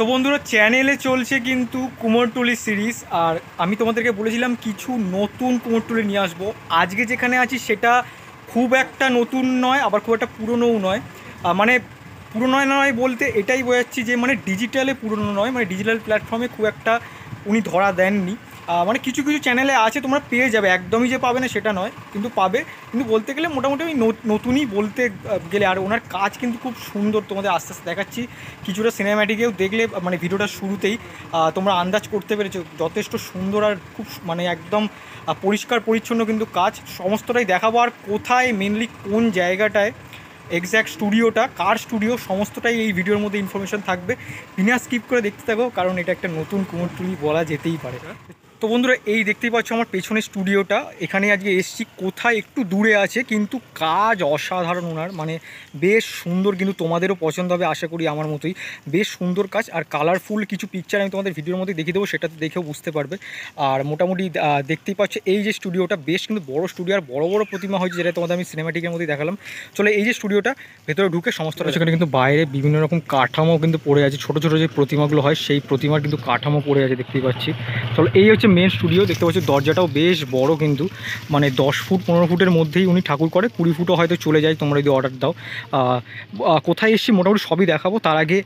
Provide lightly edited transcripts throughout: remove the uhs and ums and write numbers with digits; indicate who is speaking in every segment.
Speaker 1: বন্ধুরা চ্যানেলে চলছে কিন্তু কুমোরটুলি সিরিজ। আর আমি তোমাদেরকে বলেছিলাম কিছু নতুন কুমোরটুলি নিয়ে আসবো। আজকে যেখানে আছি সেটা খুব একটা নতুন নয়, আবার খুব একটা পুরনোও নয়। মানে পুরনো নয় বলতে এটাই বোঝাচ্ছি যে মানে ডিজিটালে পুরনো নয়, মানে ডিজিটাল প্ল্যাটফর্মে খুব একটা উনি ধরা দেননি। মানে কিছু কিছু চ্যানেলে আছে, তোমরা পেয়ে যাবে, একদমই যে পাবে না সেটা নয়, কিন্তু পাবে। কিন্তু বলতে গেলে মোটামুটি ওই নতুনই বলতে গেলে। আর ওনার কাজ কিন্তু খুব সুন্দর, তোমাদের আস্তে আস্তে দেখাচ্ছি। কিছুটা সিনেম্যাটিকেও দেখলে মানে ভিডিওটা শুরুতেই তোমরা আন্দাজ করতে পেরেছো যথেষ্ট সুন্দর আর খুব মানে একদম পরিষ্কার পরিচ্ছন্ন কিন্তু কাজ সমস্তটাই দেখাবো। আর কোথায় মেনলি কোন জায়গাটায় এক্স্যাক্ট স্টুডিওটা, কার স্টুডিও, সমস্তটাই এই ভিডিওর মধ্যে ইনফরমেশন থাকবে। বিনা স্কিপ করে দেখতে থাকো, কারণ এটা একটা নতুন কুমোরটুলি বলা যেতেই পারে। তো বন্ধুরা এই দেখতেই পাচ্ছ আমার পেছনের স্টুডিওটা, এখানে আজকে এসছি। কোথায় একটু দূরে আছে, কিন্তু কাজ অসাধারণ ওনার, মানে বেশ সুন্দর, কিন্তু তোমাদেরও পছন্দ হবে আশা করি আমার মতোই। বেশ সুন্দর কাজ আর কালারফুল কিছু পিকচার আমি তোমাদের ভিডিওর মধ্যে দেখিয়ে দেবো, সেটাতে দেখেও বুঝতে পারবে। আর মোটামুটি দেখতেই পাচ্ছ এই যে স্টুডিওটা বেশ কিন্তু বড় স্টুডিও, আর বড় বড় প্রতিমা হয়েছে, যেটা তোমাদের আমি সিনেম্যাটিকের মধ্যে দেখালাম। চলে এই যে স্টুডিওটা ভেতরে ঢুকে সমস্তটা, সেখানে কিন্তু বাইরে বিভিন্ন রকম কাঠামো কিন্তু পড়ে আছে, ছোটো ছোটো যে প্রতিমাগুলো হয় সেই প্রতিমার কিন্তু কাঠামো পড়ে আছে দেখতেই পাচ্ছি। চলো এই হচ্ছে মেন স্টুডিও। দেখতে পাচ্ছি দরজাটাও বেশ বড়, কিন্তু মানে 10 ফুট 15 ফুটের মধ্যেই উনি ঠাকুর করে, 20 ফুটও হয়তো চলে যায় তোমরা যদি অর্ডার দাও। কোথায় এসছি মোটামুটি সবই দেখাবো। তার আগে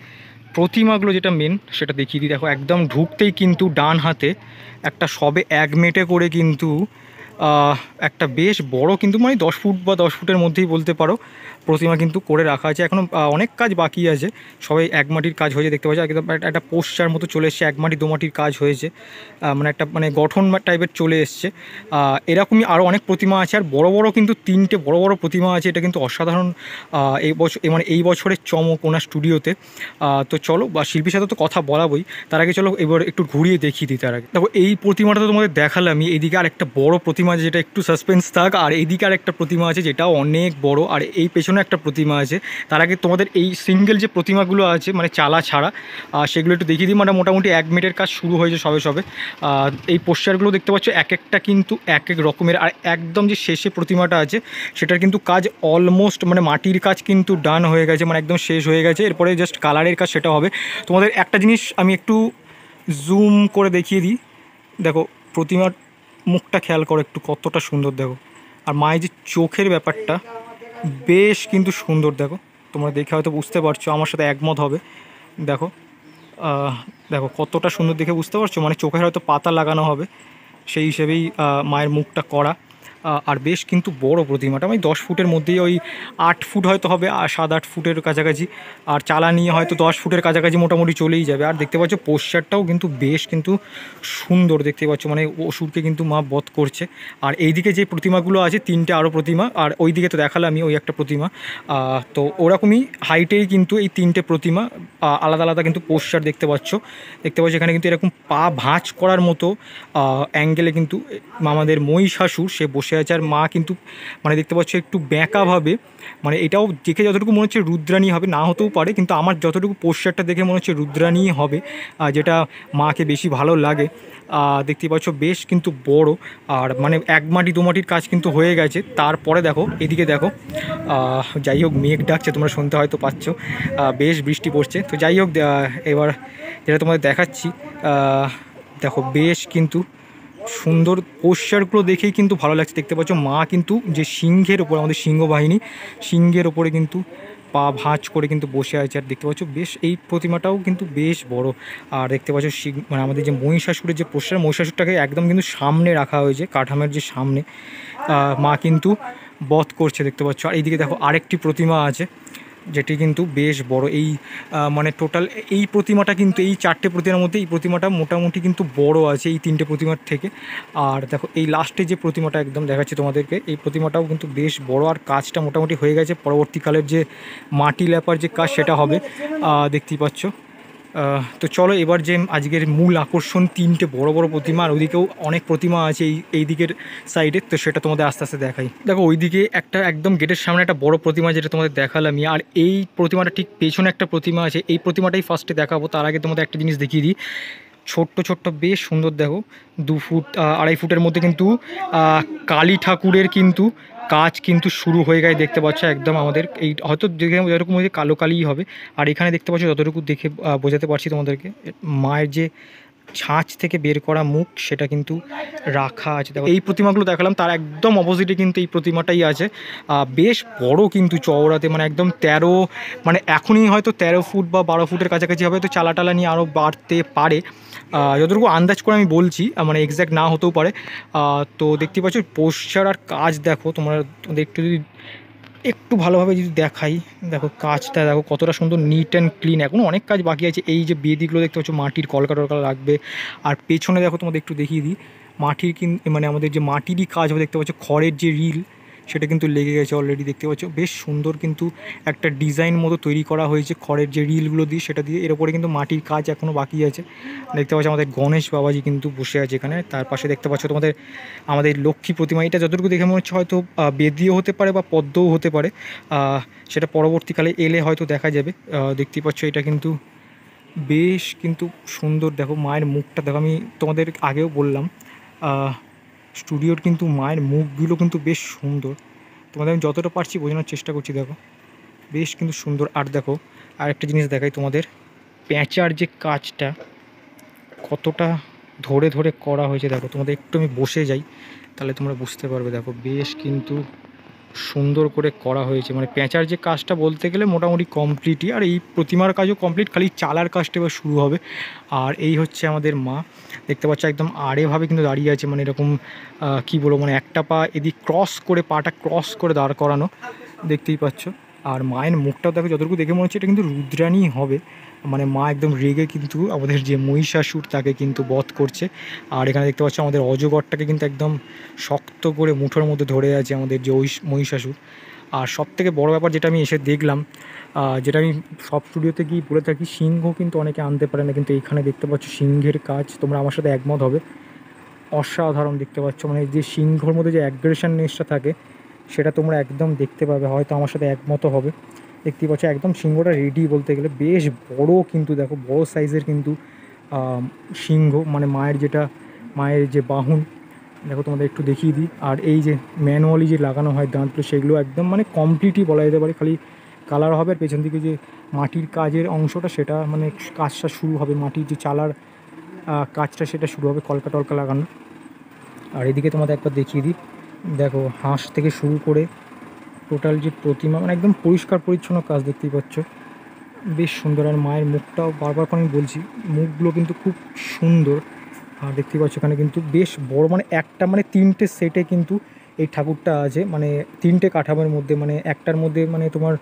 Speaker 1: প্রতিমাগুলো যেটা মেন সেটা দেখিয়ে দিই। দেখো একদম ঢুকতেই কিন্তু ডান হাতে একটা সবে 1 মেটে করে কিন্তু একটা বেশ বড়, কিন্তু মানে 10 ফুট বা 10 ফুটের মধ্যেই বলতে পারো, প্রতিমা কিন্তু করে রাখা আছে। এখনও অনেক কাজ বাকি আছে, সবাই 1 মাটির কাজ হয়েছে দেখতে পাচ্ছি। একদম একটা পোস্টার মতো চলে এসছে, 1 মাটি 2 মাটির কাজ হয়েছে, মানে একটা মানে গঠন টাইপের চলে এসছে। এরকমই আরও অনেক প্রতিমা আছে, আর বড় বড় কিন্তু 3টে বড় বড় প্রতিমা আছে। এটা কিন্তু অসাধারণ এই বছর, মানে এই বছরের চমক ওনার স্টুডিওতে। তো চলো, বা শিল্পীর সাথে তো কথা বলাবই, তার আগে চলো এবার একটু ঘুরিয়ে দেখিয়ে দিই। তার আগে দেখো এই প্রতিমাটা তো তোমাদের দেখালামই, এইদিকে আর একটা বড় প্রতিমা আছে যেটা একটু সাসপেন্স থাক, আর এইদিকে আর একটা প্রতিমা আছে যেটাও অনেক বড়, আর এই পেছনে একটা প্রতিমা আছে। তার আগে তোমাদের এই সিঙ্গেল যে প্রতিমাগুলো আছে মানে চালা ছাড়া, সেগুলো একটু দেখিয়ে দিই। মানে মোটামুটি 1 মিনিটের কাজ শুরু হয়েছে সবে সবে। এই পোস্টারগুলো দেখতে পাচ্ছ এক একটা কিন্তু এক এক রকমের। আর একদম যে শেষে প্রতিমাটা আছে সেটার কিন্তু কাজ অলমোস্ট, মানে মাটির কাজ কিন্তু ডান হয়ে গেছে, মানে একদম শেষ হয়ে গেছে। এরপরে জাস্ট কালারের কাজ সেটা হবে। তোমাদের একটা জিনিস আমি একটু জুম করে দেখিয়ে দিই। দেখো প্রতিমার মুখটা খেয়াল করো একটু, কতটা সুন্দর দেখো। আর মায়ের যে চোখের ব্যাপারটা বেশ কিন্তু সুন্দর, দেখো তোমরা দেখে হয়তো বুঝতে পারছো, আমার সাথে একমত হবে। দেখো দেখো কতটা সুন্দর দেখে বুঝতে পারছো, মানে চোখের হয়তো পাতা লাগানো হবে, সেই হিসেবেই মায়ের মুখটা করা। আর বেশ কিন্তু বড় প্রতিমাটা, মানে 10 ফুটের মধ্যেই, ওই 8 ফুট হয়তো হবে, আর 7-8 ফুটের কাছাকাছি। আর চালা নিয়ে হয়তো 10 ফুটের কাছাকাছি মোটামুটি চলেই যাবে। আর দেখতে পাচ্ছ পোস্টারটাও কিন্তু বেশ কিন্তু সুন্দর দেখতে পাচ্ছ, মানে অসুরকে কিন্তু মা বধ করছে। আর এইদিকে যে প্রতিমাগুলো আছে 3টে আরও প্রতিমা, আর ওইদিকে তো দেখালাম আমি ওই একটা প্রতিমা। তো ওরকমই হাইটেই কিন্তু এই 3টে প্রতিমা, আলাদা আলাদা কিন্তু পোস্টার দেখতে পাচ্ছ। এখানে কিন্তু এরকম পা ভাঁজ করার মতো অ্যাঙ্গেলে কিন্তু আমাদের মহিষাসুর সে বসে আছে। আর মা কিন্তু মানে দেখতে পাচ্ছ একটু বেঁকাভাবে, মানে এটাও দেখে যতটুকু মনে হচ্ছে রুদ্রাণী হবে, না হতেও পারে, কিন্তু আমার যতটুকু পোস্টারটা দেখে মনে হচ্ছে রুদ্রাণী হবে, যেটা মাকে বেশি ভালো লাগে। দেখতেই পাচ্ছ বেশ কিন্তু বড়, আর মানে 1 মাটি 2 মাটির কাজ কিন্তু হয়ে গেছে। তারপরে দেখো এদিকে দেখো, যাই হোক মেঘ ডাকছে, তোমরা শুনতে হয়তো পাচ্ছ, বেশ বৃষ্টি পড়ছে। তো যাই হোক এবার যেটা তোমাদের দেখাচ্ছি, দেখো বেশ কিন্তু সুন্দর পোস্টারগুলো দেখেই কিন্তু ভালো লাগছে। দেখতে পাচ্ছ মা কিন্তু যে সিংহের ওপর, আমাদের সিংহ বাহিনী, সিংহের ওপরে কিন্তু পা ভাঁজ করে কিন্তু বসে আছে। আর দেখতে পাচ্ছ বেশ এই প্রতিমাটাও কিন্তু বেশ বড়। আর দেখতে পাচ্ছ মানে আমাদের যে মহিষাসুরের যে পোস্টার, মহিষাসুরটাকে একদম কিন্তু সামনে রাখা হয়েছে, কাঠামের যে সামনে মা কিন্তু বধ করছে দেখতে পাচ্ছ। আর এইদিকে দেখো আরেকটি প্রতিমা আছে যেটি কিন্তু বেশ বড়। এই মানে টোটাল এই প্রতিমাটা কিন্তু এই 4টে প্রতিমার মধ্যে এই প্রতিমাটা মোটামুটি কিন্তু বড় আছে এই 3টে প্রতিমার থেকে। আর দেখো এই লাস্টে যে প্রতিমাটা একদম দেখাচ্ছি তোমাদেরকে, এই প্রতিমাটাও কিন্তু বেশ বড়, আর কাজটা মোটামুটি হয়ে গেছে। পরবর্তীকালের যে মাটি লেপার যে কাজ সেটা হবে, দেখতেই পাচ্ছ। তো চলো এবার যে আজকের মূল আকর্ষণ 3টে বড় বড় প্রতিমা, আর ওইদিকেও অনেক প্রতিমা আছে এই দিকের সাইডে, তো সেটা তোমাদের আস্তে আস্তে দেখাই। দেখো ওইদিকে একটা একদম গেটের সামনে একটা বড় প্রতিমা যেটা তোমাদের দেখালামই, আর এই প্রতিমাটা ঠিক পেছনে একটা প্রতিমা আছে, এই প্রতিমাটাই ফার্স্টে দেখাবো। তার আগে তোমাদের একটা জিনিস দেখিয়ে দিই, ছোট্ট ছোট্ট বেশ সুন্দর দেখো, 2 ফুট 2.5 ফুটের মধ্যে কিন্তু কালী ঠাকুরের কিন্তু কাজ কিন্তু শুরু হয়ে গেছে দেখতে পাচ্ছ একদম আমাদের এই হয়তো যেরকম হয়েছে কালো কালিই হবে। আর এখানে দেখতে পাচ্ছ যতটুকু দেখে বোঝাতে পারছি তোমাদেরকে, মায়ের যে ছাঁচ থেকে বের করা মুখ সেটা কিন্তু রাখা আছে। দেখো এই প্রতিমাগুলো দেখালাম তার একদম অপোজিটে কিন্তু এই প্রতিমাটাই আছে। বেশ বড় কিন্তু চওড়াতে, মানে একদম 13, মানে এখনই হয়তো 13 ফুট বা 12 ফুটের কাছাকাছি হবে, তো চালা টালা নিয়ে আরও বাড়তে পারে যতটুকু আন্দাজ করে আমি বলছি, মানে এক্স্যাক্ট না হতেও পারে। তো দেখতে পাচ্ছ পোস্টার আর কাজ দেখো তোমরা, একটু যদি একটু ভালোভাবে যদি দেখাই, দেখো কাজটা দেখো কতটা সুন্দর, নিট অ্যান্ড ক্লিন। এখনও অনেক কাজ বাকি আছে। এই যে বেদিগুলো দেখতে পাচ্ছ মাটির কলকা টলকা লাগবে। আর পেছনে দেখো তোমাদের একটু দেখিয়ে দিই, মাটির মানে আমাদের যে মাটিরই কাজ হবে দেখতে পাচ্ছ, খড়ের যে রিল সেটা কিন্তু লেগে গেছে অলরেডি দেখতে পাচ্ছ। বেশ সুন্দর কিন্তু একটা ডিজাইন মতো তৈরি করা হয়েছে খড়ের যে রিলগুলো দিয়ে, সেটা দিয়ে। এর ওপরে কিন্তু মাটির কাজ এখনও বাকি আছে। দেখতে পাচ্ছ আমাদের গণেশ বাবাজি কিন্তু বসে আছে এখানে। তার পাশে দেখতে পাচ্ছ তোমাদের আমাদের লক্ষ্মী প্রতিমা। এটা যতটুকু দেখে মনে হচ্ছে হয়তো বেদিও হতে পারে বা পদ্মও হতে পারে, সেটা পরবর্তীকালে এলে হয়তো দেখা যাবে। দেখতে পাচ্ছ এটা কিন্তু বেশ কিন্তু সুন্দর। দেখো মায়ের মুখটা দেখো, আমি তোমাদের আগেও বললাম স্টুডিওর কিন্তু মায়ের মুখগুলো কিন্তু বেশ সুন্দর। তোমাদের আমি যতটা পারছি বোঝানোর চেষ্টা করছি। দেখো বেশ কিন্তু সুন্দর। আর দেখো আরেকটা জিনিস দেখাই তোমাদের, পেঁচার যে কাজটা কতটা ধরে ধরে করা হয়েছে দেখো। তোমাদের একটু আমি বসে যাই তাহলে তোমরা বুঝতে পারবে। দেখো বেশ কিন্তু সুন্দর করে করা হয়েছে, মানে পেঁচার যে কাজটা বলতে গেলে মোটামুটি কমপ্লিটই। আর এই প্রতিমার কাজও কমপ্লিট, খালি চালার কাজটা এবার শুরু হবে। আর এই হচ্ছে আমাদের মা, দেখতে পাচ্ছ একদম আড়েভাবে কিন্তু দাঁড়িয়ে আছে, মানে এরকম কি বলবো, মানে একটা পা এদিক ক্রস করে, পাটা ক্রস করে দাঁড় করানো, দেখতেই পাচ্ছ। আর মায়ের মুখটাও দেখো, যতটুকু দেখে মনে হচ্ছে এটা কিন্তু রুদ্রাণী হবে। মানে মা একদম রেগে কিন্তু আমাদের যে মহিষাসুর তাকে কিন্তু বধ করছে। আর এখানে দেখতে পাচ্ছ আমাদের অজগরটাকে কিন্তু একদম শক্ত করে মুঠোর মধ্যে ধরে আছে আমাদের যে মহিষাসুর। আর সবথেকে বড় ব্যাপার যেটা আমি এসে দেখলাম, যেটা আমি সব স্টুডিওতে গিয়ে বলে থাকি, সিংহ কিন্তু অনেকে আনতে পারে না, কিন্তু এখানে দেখতে পাচ্ছ সিংহের কাজ, তোমরা আমার সাথে একমত হবে, অসাধারণ দেখতে পাচ্ছ। মানে যে সিংহর মধ্যে যে অ্যাগ্রেশননেসটা থাকে সেটা তোমরা একদম দেখতে পাবে, হয়তো আমার সাথে একমত হবে। দেখতেই পাচ্ছ একদম সিংহটা রেডি বলতে গেলে, বেশ বড় কিন্তু দেখো, বড় সাইজের কিন্তু সিংহ, মানে মায়ের যে বাহন দেখো তোমাদের একটু দেখিয়ে দিই। আর এই যে ম্যানুয়ালি যে লাগানো হয় দাঁতগুলো, সেগুলো একদম মানে কমপ্লিটই বলা যেতে পারে, খালি কালার হবে। আর পেছন দিকে যে মাটির কাজের অংশটা সেটা মানে কাজটা শুরু হবে, মাটির যে চালার কাজটা সেটা শুরু হবে, কলকা টলকা লাগানো। আর এদিকে তোমাদের একবার দেখিয়ে দিই, দেখো হাঁস থেকে শুরু করে টোটাল যে প্রতিমা, মানে একদম পরিষ্কার পরিচ্ছন্ন কাজ দেখতেই পাচ্ছ, বেশ সুন্দর। আর মায়ের মুখটাও বারবার করে আমি বলছি, মুখগুলো কিন্তু খুব সুন্দর। আর দেখতেই পাচ্ছ এখানে কিন্তু বেশ বড়, মানে একটা মানে 3টে সেটে কিন্তু এই ঠাকুরটা আছে, মানে 3টে কাঠামোর মধ্যে, মানে একটার মধ্যে মানে তোমার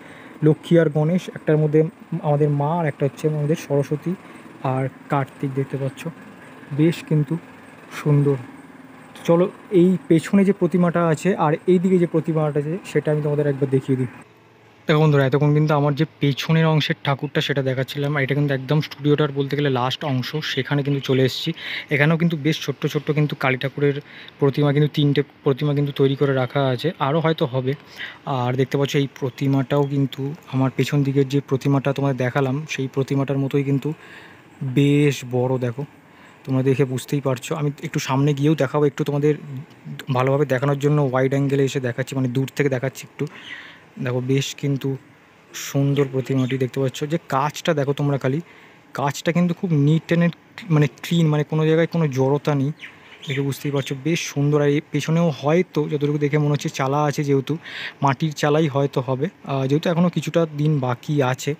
Speaker 1: লক্ষ্মী আর গণেশ, একটার মধ্যে আমাদের মা, আর একটা হচ্ছে আমাদের সরস্বতী আর কার্তিক। দেখতে পাচ্ছ বেশ কিন্তু সুন্দর। চলো এই পেছনে যে প্রতিমাটা আছে আর এই দিকে যে প্রতিমাটা আছে সেটা আমি তোমাদের একবার দেখিয়ে দিই। দেখো বন্ধুরা, এতক্ষণ কিন্তু আমার যে পেছনের অংশের ঠাকুরটা সেটা দেখাচ্ছিলাম, আর এটা কিন্তু একদম স্টুডিওটার বলতে গেলে লাস্ট অংশ, সেখানে কিন্তু চলে এসেছি। এখানেও কিন্তু বেশ ছোট্ট ছোট্ট কিন্তু কালী ঠাকুরের প্রতিমা, কিন্তু 3টে প্রতিমা কিন্তু তৈরি করে রাখা আছে, আরও হয়তো হবে। আর দেখতে পাচ্ছ এই প্রতিমাটাও কিন্তু আমার পেছন দিকের যে প্রতিমাটা তোমাদের দেখালাম সেই প্রতিমাটার মতোই কিন্তু বেশ বড়। দেখো তোমরা দেখে বুঝতেই পারছো, আমি একটু সামনে গিয়েও দেখাবো, একটু তোমাদের ভালোভাবে দেখানোর জন্য ওয়াইড অ্যাঙ্গেলে এসে দেখাচ্ছি, মানে দূর থেকে দেখাচ্ছি একটু। দেখো বেশ কিন্তু সুন্দর প্রতিমাটি, দেখতে পাচ্ছ যে কাজটা দেখো তোমরা, খালি কাজটা কিন্তু খুব নিট অ্যান্ড মানে ক্লিন, মানে কোনো জায়গায় কোনো জড়তা নেই, দেখে বুঝতেই পারছো বেশ সুন্দর। আর এই পেছনেও হয়তো যতটুকু দেখে মনে হচ্ছে চালা আছে, যেহেতু মাটির চালাই হয়তো হবে, যেহেতু এখনও কিছুটা দিন বাকি আছে।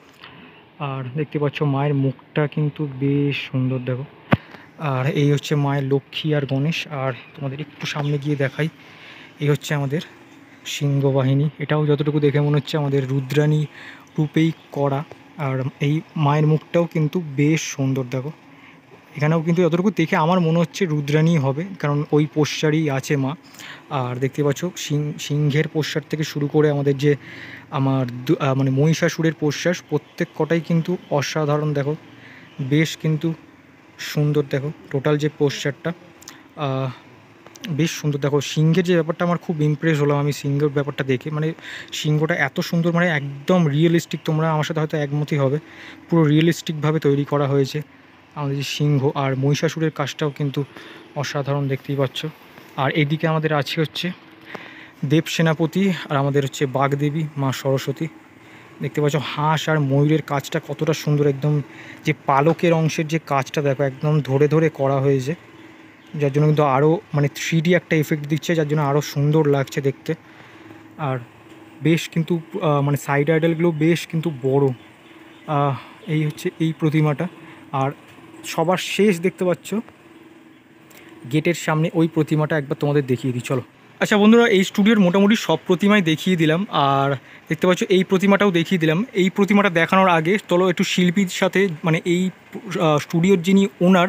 Speaker 1: আর দেখতে পাচ্ছ মায়ের মুখটা কিন্তু বেশ সুন্দর দেখো। আর এই হচ্ছে মায়ের লক্ষ্মী আর গণেশ। আর তোমাদের একটু সামনে গিয়ে দেখাই, এই হচ্ছে আমাদের সিংহ বাহিনী, এটাও যতটুকু দেখে মনে হচ্ছে আমাদের রুদ্রাণী রূপেই করা। আর এই মায়ের মুখটাও কিন্তু বেশ সুন্দর দেখো, এখানেও কিন্তু যতটুকু দেখে আমার মনে হচ্ছে রুদ্রাণী হবে, কারণ ওই পোস্টারই আছে মা। আর দেখতে পাচ্ছ সিংহের পোস্টার থেকে শুরু করে আমাদের যে মানে মহিষাসুরের পোস্টার, প্রত্যেক কটাই কিন্তু অসাধারণ দেখো, বেশ কিন্তু সুন্দর। দেখো টোটাল যে পোস্টারটা বেশ সুন্দর। দেখো সিংহের যে ব্যাপারটা আমার খুব ইমপ্রেস হলাম আমি সিংহের ব্যাপারটা দেখে, মানে সিংহটা এত সুন্দর, মানে একদম রিয়েলিস্টিক, তোমরা আমার সাথে হয়তো একমতই হবে, পুরো রিয়েলিস্টিকভাবে তৈরি করা হয়েছে আমাদের যে সিংহ। আর মহিষাসুরের কাজটাও কিন্তু অসাধারণ, দেখতেই পাচ্ছ। আর এদিকে আমাদের আছে হচ্ছে দেব সেনাপতি আর আমাদের হচ্ছে বাগদেবী মা সরস্বতী। দেখতে পাচ্ছ হাঁস আর ময়ূরের কাজটা কতটা সুন্দর, একদম যে পালকের অংশের যে কাজটা দেখো একদম ধরে ধরে করা হয়েছে, যার জন্য কিন্তু আরও মানে 3D একটা এফেক্ট দিচ্ছে, যার জন্য আরও সুন্দর লাগছে দেখতে। আর বেশ কিন্তু মানে সাইড আইডলগুলো বেশ কিন্তু বড়। এই হচ্ছে এই প্রতিমাটা। আর সবার শেষ দেখতে পাচ্ছ গেটের সামনে ওই প্রতিমাটা একবার তোমাদের দেখিয়ে দিই, চলো। আচ্ছা বন্ধুরা, এই স্টুডিওর মোটামুটি সব প্রতিমাই দেখিয়ে দিলাম, আর দেখতে পাচ্ছ এই প্রতিমাটাও দেখিয়ে দিলাম। এই প্রতিমাটা দেখানোর আগে চলো একটু শিল্পীর সাথে, মানে এই স্টুডিওর যিনি ওনার,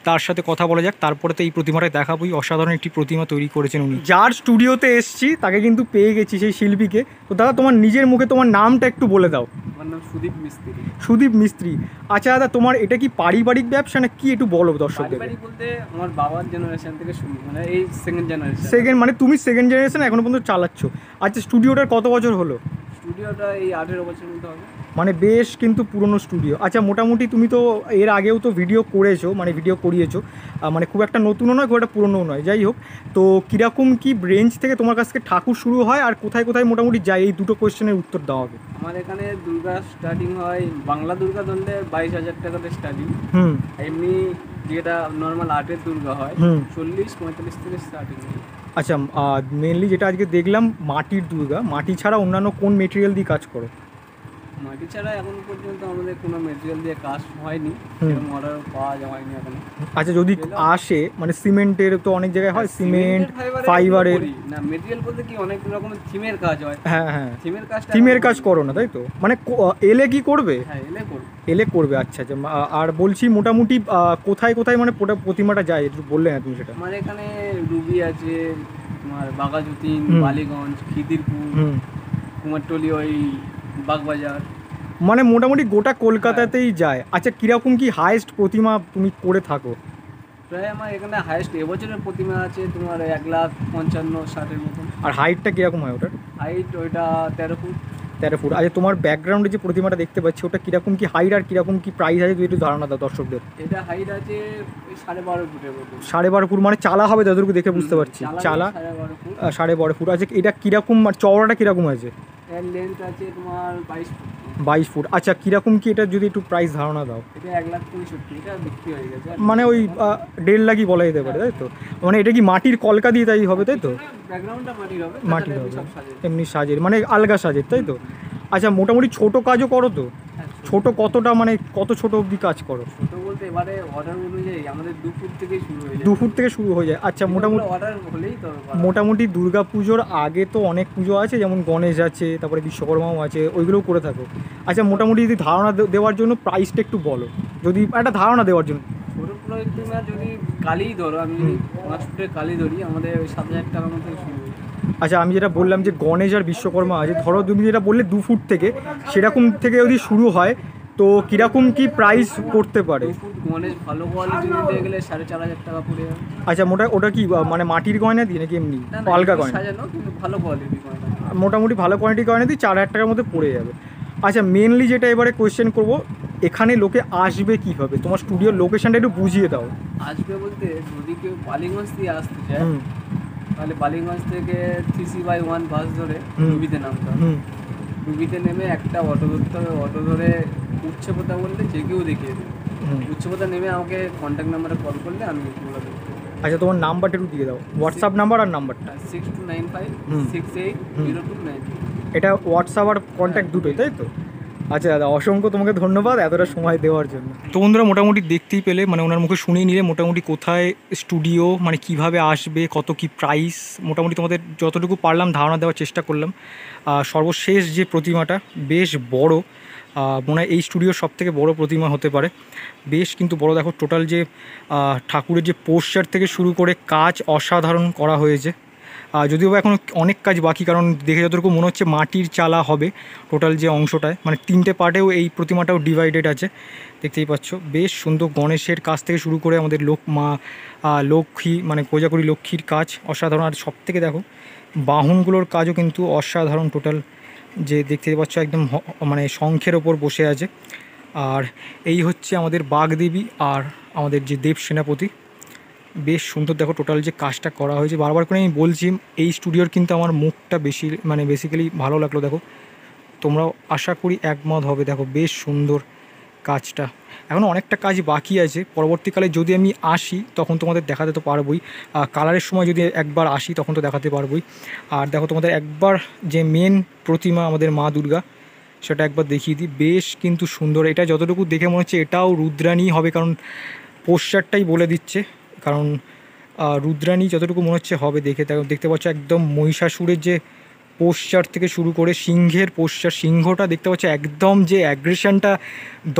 Speaker 1: তার সাথে কথা বলা যাক, তারপরে তো এই প্রতিমাটা দেখাবোই। অসাধারণ একটি প্রতিমা তৈরি করেছেন উনি। যার স্টুডিওতে এসছি তাকে কিন্তু পেয়ে গেছি, সেই শিল্পীকে। তো দাদা, তোমার নিজের মুখে তোমার নামটা একটু বলে দাও।
Speaker 2: আমার নাম সুদীপ মিস্ত্রি।
Speaker 1: সুদীপ মিস্ত্রি। আচ্ছা দাদা, তোমার এটা কি পারিবারিক ব্যবসা না কি, একটু বলো দর্শকদের।
Speaker 2: পারিবারিক বলতে আমার বাবার জেনারেশন থেকে শুরু, মানে এই সেকেন্ড জেনারেশন।
Speaker 1: মানে তুমি সেকেন্ড জেনারেশন এখনো পর্যন্ত চালাচ্ছ। আচ্ছা, স্টুডিওটার কত বছর হলো?
Speaker 2: স্টুডিওটা এই 18 বছর মধ্যে হবে।
Speaker 1: মানে বেশ কিন্তু পুরনো স্টুডিও। আচ্ছা, মোটামুটি তুমি তো এর আগেও তো ভিডিও করেছো, মানে ভিডিও করিয়েছো, মানে খুব একটা নতুনও নয়, খুব একটা পুরনোও নয়, যাই হোক। তো কীরকম কি রেঞ্জ থেকে তোমার কাছ থেকে ঠাকুর শুরু হয় আর কোথায় কোথায় মোটামুটি যায়, এই দুটো কোয়েশ্চেনের উত্তর দেওয়া হবে।
Speaker 2: আমার এখানে দুর্গা স্টার্টিং হয়, বাংলা দুর্গা ধরলে 22,000 টাকাতে স্টার্টিং। এমনি যেটা নর্মাল আর্টের দুর্গা হয় 40-45 থেকে স্টার্টিং।
Speaker 1: আচ্ছা, মেনলি যেটা আজকে দেখলাম মাটির দুর্গা, মাটি ছাড়া অন্যান্য কোন মেটেরিয়াল দিয়ে কাজ করো?
Speaker 2: মাটি ছাড়া এখন পর্যন্ত আমাদের কোনো মেটেরিয়াল দিয়ে কাজ হয়নি, সেরকম অর্ডার পাওয়া হয়নি এখনো।
Speaker 1: আচ্ছা, যদি আসে মানে সিমেন্টের তো অনেক জায়গায় হয়, সিমেন্ট ফাইবারের।
Speaker 2: না, মেটেরিয়াল বলতে কি অনেক রকমের থিমের কাজ হয়।
Speaker 1: হ্যাঁ হ্যাঁ,
Speaker 2: থিমের
Speaker 1: কাজ করো না তাই তো? মানে এলে কি করবে?
Speaker 2: হ্যাঁ,
Speaker 1: এলে করবে। আচ্ছা আচ্ছা। আর বলছি মোটামুটি কোথায় কোথায় মানে প্রতিমাটা যায় একটু বললে না তুমি সেটা?
Speaker 2: আমার এখানে রুবি আছে, তোমার বাঘাযতীন, বালিগঞ্জ, খিদিরপুর, কুমারটুলি, ওই বাগবাজার,
Speaker 1: মানে মোটামুটি গোটা কলকাতাতেই যায়। আচ্ছা, কিরকম কি হাইয়েস্ট প্রতিমা তুমি করে থাকো?
Speaker 2: প্রায় আমার এখানে হাইয়েস্ট এবছরের প্রতিমা আছে তোমার 1,55,60-এর মতন।
Speaker 1: আর হাইটটা কিরকম হয় ওটার?
Speaker 2: হাইট ওইটা 13 ফুট।
Speaker 1: 13 ফুট। আচ্ছা, তোমার ব্যাকগ্রাউন্ডে যে প্রতিমাটা দেখতে পাচ্ছি ওটা কিরকম কি হাইট আর কিরকম কি প্রাইস আছে, তুই একটু ধারণা দাও দর্শকদের।
Speaker 2: এটা হাইট আছে 12.5 ফুটের মতো।
Speaker 1: 12.5 ফুট মানে চালা হবে যতটুকু দেখে বুঝতে পারছি, চালা 12.5 ফুট। আচ্ছা, এটা কিরকম চওড়াটা কিরকম আছে?
Speaker 2: এর লেন্থ আছে তোমার 22 ফুট।
Speaker 1: 22 ফুট। আচ্ছা, কিরকম কি এটা যদি একটু প্রাইস ধারণা দাও?
Speaker 2: এটা 1,65,000, এটা বিক্রি হয়ে গেছে।
Speaker 1: মানে ওই 1.5 লাখই বলা যেতে পারে তাই তো? মানে এটা কি মাটির কলকা দিয়ে তাই হবে তাই তো?
Speaker 2: ব্যাকগ্রাউন্ডটা মাটির হবে,
Speaker 1: মাটির হবে, এমনি সাজের মানে আলগা সাজের তাই তো? আচ্ছা, মোটামুটি ছোট কাজও করো তো? ছোট কতটা, মানে কত ছোট অবধি কাজ করো?
Speaker 2: ছোট বলতে এবারে অর্ডার অনুযায়ী আমাদের 2 ফুট থেকে শুরু হয়ে যায়।
Speaker 1: 2 ফুট থেকে শুরু হয়ে যায়। আচ্ছা, মোটামুটি
Speaker 2: অর্ডার হলেই তো
Speaker 1: মোটামুটি দুর্গা পুজোর আগে তো অনেক পুজো আছে, যেমন গণেশ আছে, তারপরে বিশ্বকর্মাও আছে, ওইগুলোও করে থাকো। আচ্ছা, মোটামুটি যদি ধারণা দেওয়ার জন্য প্রাইসটা একটু বলো, যদি একটা ধারণা দেওয়ার জন্য।
Speaker 2: ছোটো প্রতিমা যদি কালী ধরো, আমি যদি 5 ফুটের কালী ধরি, আমাদের ওই 7,000 টাকার মতো শুরু হয়ে যায়।
Speaker 1: আচ্ছা, আমি যেটা বললাম যে গণেশ আর বিশ্বকর্মা আছে, ধরো তুমি যেটা বললে 2 ফুট থেকে, সেরকম থেকে যদি শুরু হয় তো কীরকম কি প্রাইস পড়তে পারে?
Speaker 2: 2 ফুট গণেশ ভালো কোয়ালিটি নিতে গেলে 4,500 টাকা পড়ে যাবে।
Speaker 1: আচ্ছা, ওটা কি মানে মাটির গয়না দিয়ে নাকি এমনি আলগা গয়না?
Speaker 2: সাজানো, কিন্তু ভালো কোয়ালিটি গয়না,
Speaker 1: মোটামুটি ভালো কোয়ালিটি গয়না দিয়ে 4,000 টাকার মধ্যে পড়ে যাবে। আচ্ছা, মেনলি যেটা এবারে কোয়েশ্চেন করবো, এখানে লোকে আসবে কীভাবে? তোমার স্টুডিওর লোকেশনটা একটু বুঝিয়ে দাও।
Speaker 2: আসবে বলতে যদি কেউ বালিগঞ্জ দিয়ে আসতে চায় তাহলে বালিগঞ্জ থেকে 3C/1 বাস ধরে রুবিতে নামতে হবে। রুবিতে নেমে একটা অটো ধরতে হবে, অটো ধরে উচ্চপথা বললে যে কেউ দেখিয়ে দেবে। উচ্চপথা নেমে আমাকে কন্ট্যাক্ট নাম্বারে কল করলে আমি বলে দেবো।
Speaker 1: আচ্ছা, তোমার নাম্বারটা একটু দিয়ে দাও, হোয়াটসঅ্যাপ নাম্বার আর নাম্বারটা।
Speaker 2: 6295680292।
Speaker 1: এটা হোয়াটসঅ্যাপ আর কন্ট্যাক্ট দুটোই তাই তো? আচ্ছা দাদা, অসংখ্য তোমাকে ধন্যবাদ এতটা সময় দেওয়ার জন্য। তো বন্ধুরা, মোটামুটি দেখতেই পেলে, মানে ওনার মুখে শুনেই নিলে মোটামুটি কোথায় স্টুডিও, মানে কিভাবে আসবে, কত কি প্রাইস, মোটামুটি তোমাদের যতটুকু পারলাম ধারণা দেওয়ার চেষ্টা করলাম। সর্বশেষ যে প্রতিমাটা বেশ বড়, মনে হয় এই স্টুডিওর সবথেকে বড় প্রতিমা হতে পারে। বেশ কিন্তু বড়, দেখো টোটাল যে ঠাকুরের যে পোস্টার থেকে শুরু করে কাজ অসাধারণ করা হয়েছে। যদিও এখন অনেক কাজ বাকি, কারণ দেখে যতটুকু মনে হচ্ছে মাটির চালা হবে টোটাল যে অংশটায়, মানে 3টে পার্টেও এই প্রতিমাটাও ডিভাইডেড আছে, দেখতেই পাচ্ছ। বেশ সুন্দর গণেশের কাজ থেকে শুরু করে আমাদের লক্ষ্মী, মানে কোজাগরী লক্ষ্মীর কাজ অসাধারণ। আর সব থেকে দেখো বাহনগুলোর কাজও কিন্তু অসাধারণ, টোটাল যে দেখতে পাচ্ছ একদম মানে শঙ্খের ওপর বসে আছে। আর এই হচ্ছে আমাদের বাগদেবী আর আমাদের যে দেব সেনাপতি, বেশ সুন্দর দেখো টোটাল যে কাজটা করা হয়েছে, বারবার করে আমি বলছি এই স্টুডিওর কিন্তু আমার মুখটা বেশি মানে বেসিক্যালি ভালো লাগলো। দেখো তোমরাও আশা করি একমত হবে। দেখো বেশ সুন্দর কাজটা, এখনও অনেকটা কাজ বাকি আছে, পরবর্তীকালে যদি আমি আসি তখন তোমাদের দেখাতে তো পারবোই, কালারের সময় যদি একবার আসি তখন তো দেখাতে পারবোই। আর দেখো তোমাদের একবার যে মেন প্রতিমা আমাদের মা দুর্গা সেটা একবার দেখিয়ে দিই, বেশ কিন্তু সুন্দর। এটা যতটুকু দেখে মনে হচ্ছে এটাও রুদ্রাণী হবে, কারণ পোস্টারটাই বলে দিচ্ছে। কারণ রুদ্রাণী যতটুকু মনে হচ্ছে হবে, দেখতে পাচ্ছ একদম মহিষাসুরের যে পোস্টার থেকে শুরু করে সিংহের পোস্টার, সিংহটা দেখতে পাচ্ছ একদম যে অ্যাগ্রেশনটা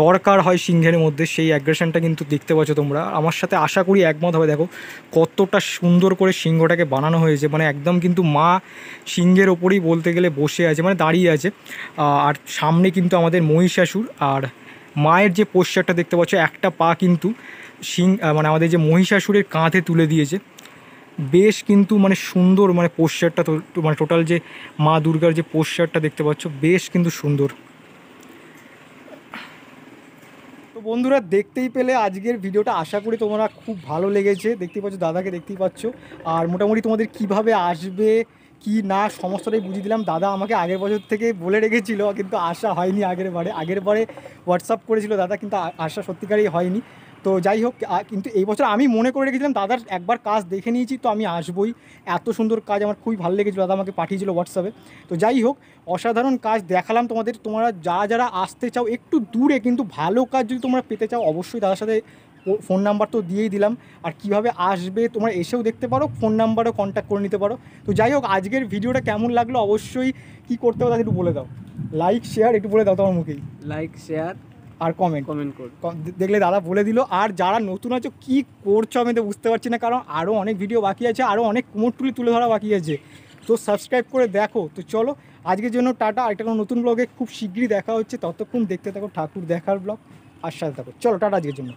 Speaker 1: দরকার হয় সিংহের মধ্যে, সেই অ্যাগ্রেশনটা কিন্তু দেখতে পাচ্ছ তোমরা। আমার সাথে আশা করি একমত হবে। দেখো কতটা সুন্দর করে সিংহটাকে বানানো হয়েছে, মানে একদম কিন্তু মা সিংহের ওপরেই বলতে গেলে বসে আছে, মানে দাঁড়িয়ে আছে। আর সামনে কিন্তু আমাদের মহিষাসুর, আর মায়ের যে পোস্টারটা দেখতে পাচ্ছ একটা পা কিন্তু মানে আমাদের যে মহিষাসুরের কাঁধে তুলে দিয়েছে। বেশ কিন্তু মানে সুন্দর মানে পোস্টারটা তো, মানে টোটাল যে মা দুর্গার যে পোস্টারটা দেখতে পাচ্ছ বেশ কিন্তু সুন্দর। তো বন্ধুরা দেখতেই পেলে আজকের ভিডিওটা, আশা করি তোমরা খুব ভালো লেগেছে। দেখতেই পাচ্ছ দাদাকে দেখতেই পাচ্ছ, আর মোটামুটি তোমাদের কিভাবে আসবে কি না সমস্তটাই বুঝিয়ে দিলাম। দাদা আমাকে আগের বছর থেকে বলে রেখেছিল, কিন্তু আসা হয়নি। আগের বারে হোয়াটসঅ্যাপ করেছিল দাদা, কিন্তু আসা সত্যিকারই হয়নি। তো যাই হোক, কিন্তু এই বছর আমি মনে করে রেখেছিলাম দাদার একবার কাজ দেখে নিয়েছি, তো আমি আসবই। এত সুন্দর কাজ আমার খুবই ভালো লেগেছিলো, দাদা আমাকে পাঠিয়েছিল হোয়াটসঅ্যাপে। তো যাই হোক, অসাধারণ কাজ দেখালাম তোমাদের। তোমরা যারা আসতে চাও একটু দূরে কিন্তু ভালো কাজ যদি তোমরা পেতে চাও, অবশ্যই দাদার সাথে ফোন নাম্বার তো দিয়েই দিলাম। আর কিভাবে আসবে তোমরা এসেও দেখতে পারো, ফোন নাম্বারও কন্ট্যাক্ট করে নিতে পারো। তো যাই হোক, আজকের ভিডিওটা কেমন লাগলো অবশ্যই কি করতে হবে একটু বলে দাও। লাইক শেয়ার একটু বলে দাও তোমার মুখেই।
Speaker 2: লাইক শেয়ার
Speaker 1: আর কমেন্ট
Speaker 2: করুন।
Speaker 1: দেখলে দাদা বলে দিল। আর যারা নতুন আছো কি করছো আমি তো বুঝতে পারছি না, কারণ আরও অনেক ভিডিও বাকি আছে, আরও অনেক কুমোরটুলি তুলে ধরা বাকি আছে। তো সাবস্ক্রাইব করে দেখো। তো চলো আজকের জন্য টাটা, একটা কোনো নতুন ব্লগে খুব শীঘ্রই দেখা হচ্ছে। ততক্ষণ দেখতে থাকো ঠাকুর দেখার ব্লগ, আর সাথে থাকো। চলো টাটা আজকের জন্য।